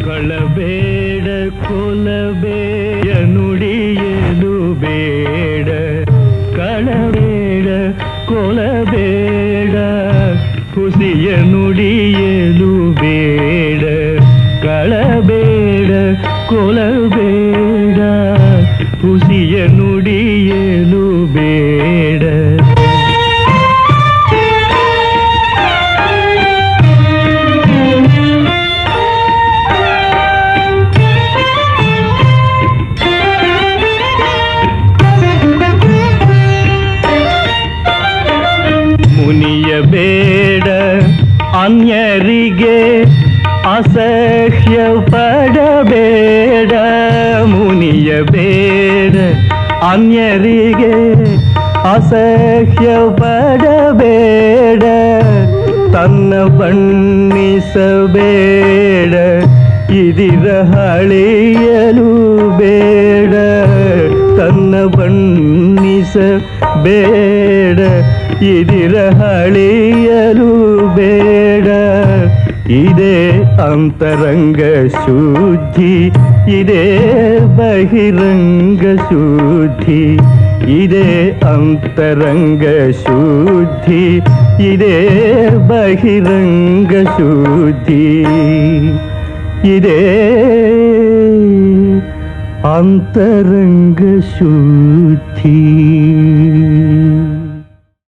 ಕಳಬೇಡ ಕೊಲಬೇಡ ನುಡಿಯಲು ಬೇಡ ಕಳಬೇಡ ಕೊಲಬೇಡ ಹುಸಿಯ ನುಡಿಯಲು ಬೇಡ ಕಳಬೇಡ ಕೊಲಬೇಡ ಹುಸಿಯ ನುಡಿಯಲು ಬೇಡ ಬೇಡ ಅನ್ಯರಿಗೆ ಅಸಹ್ಯ ಪಡಬೇಡ ಮುನಿಯ ಬೇಡ ಅನ್ಯರಿಗೆ ಅಸಹ್ಯ ಪಡಬೇಡ ತನ್ನ ಬಣ್ಣಿಸಬೇಡ ಇದಿರ ಹಳೆಯಲು ಬೇಡ ತನ್ನ ಬಣ್ಣಿಸಬೇಡ ಇದಿರ ಹಳೆಯಲು ಬೇಡ ಇದೇ ಅಂತರಂಗ ಶುದ್ಧಿ ಇದೇ ಬಹಿರಂಗ ಶುದ್ಧಿ ಇದೇ ಅಂತರಂಗ ಶುದ್ಧಿ ಇದೇ ಬಹಿರಂಗ ಶುದ್ಧಿ ಇದೇ ಅಂತರಂಗ ಶುದ್ಧಿ